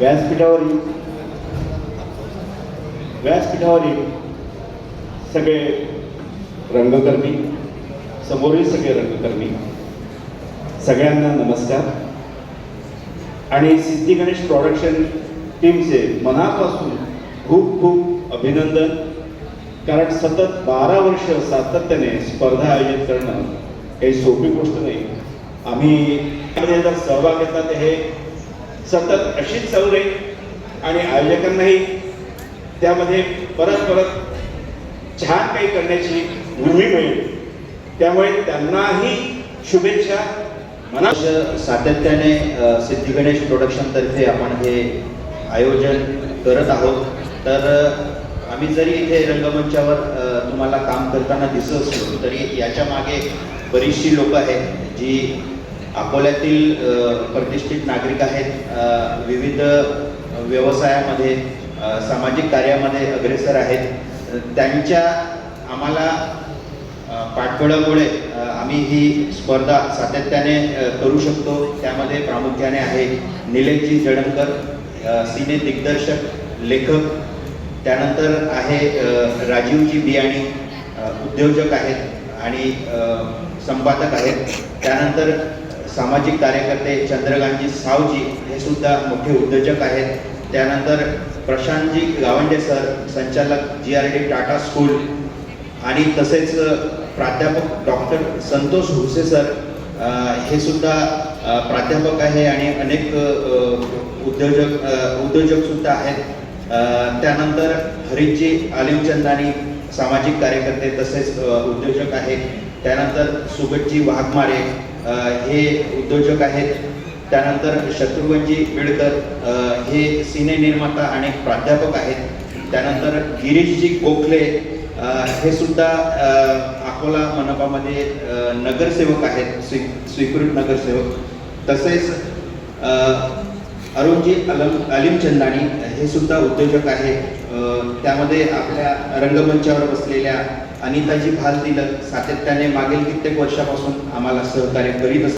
व्यासपीठावरील सगळे रंगकर्मी, समोरील सगळे रंगकर्मी, सगळ्यांना नमस्कार. आणि सिद्धी गणेश प्रोडक्शन टीमचे मनापासून खूप खूप अभिनंदन. कारण सतत 12 वर्ष सातत्याने स्पर्धा आयोजित करणं काही सोपी गोष्ट नाही. आम्ही त्यामध्ये जर सहभाग घेतला तर हे सतत अशीच चालू राहील आणि आयोजकांनाही त्यामध्ये परत परत छान काही करण्याची उर्मी मिळेल. त्यामुळे त्यांनाही शुभेच्छा. सातत्याने सिद्धी गणेश प्रोडक्शन तर्फे आपण हे आयोजन करत आहोत. तर आम्ही जरी इथे रंगमंचावर तुम्हाला काम करताना दिसत असलो तरी याच्या मागे बरीचशी लोक आहेत जी अकोल्यातील प्रतिष्ठित नागरिक आहेत, विविध व्यवसायामध्ये सामाजिक कार्यामध्ये अग्रेसर आहेत. त्यांच्या आम्हाला पाठबळामुळे आम्ही ही स्पर्धा सातत्याने करू शकतो. त्यामध्ये प्रामुख्याने आहे निलेशजी जडणकर, सिने दिग्दर्शक, लेखक. त्यानंतर आहे राजीवजी बियाणी, उद्योजक आहेत आणि संपादक आहेत. त्यानंतर सामाजिक कार्यकर्ते चंद्रकांतजी सावजी, हे सुद्धा मोठे उद्योजक आहेत. त्यानंतर प्रशांतजी गावंडे सर, संचालक GRD टाटा स्कूल, आणि तसेच प्राध्यापक डॉक्टर संतोष हुसे सर, हे सुद्धा प्राध्यापक आहे आणि अनेक उद्योजक सुद्धा आहेत. त्यानंतर हरीशजी आलिमचंदानी, सामाजिक कार्यकर्ते तसेच उद्योजक आहेत. त्यानंतर सुगतजी वाघमारे, हे उद्योजक आहेत. त्यानंतर शत्रुघ्नजी बिडकर, हे सिने निर्माता आणि प्राध्यापक आहेत. त्यानंतर गिरीशजी गोखले, हे सुद्धा अकोला मनपामध्ये नगरसेवक आहेत, स्वीकृत नगरसेवक. तसेच अरुणजी आलिमचंदानी, हे सुद्धा उद्योजक आहेत. त्यामध्ये आपल्या रंगमंचावर बसलेल्या अनिताजी भाल तिलक सातत्याने मागील कित्येक वर्षापासून आम्हाला सहकार्य करीत असतात.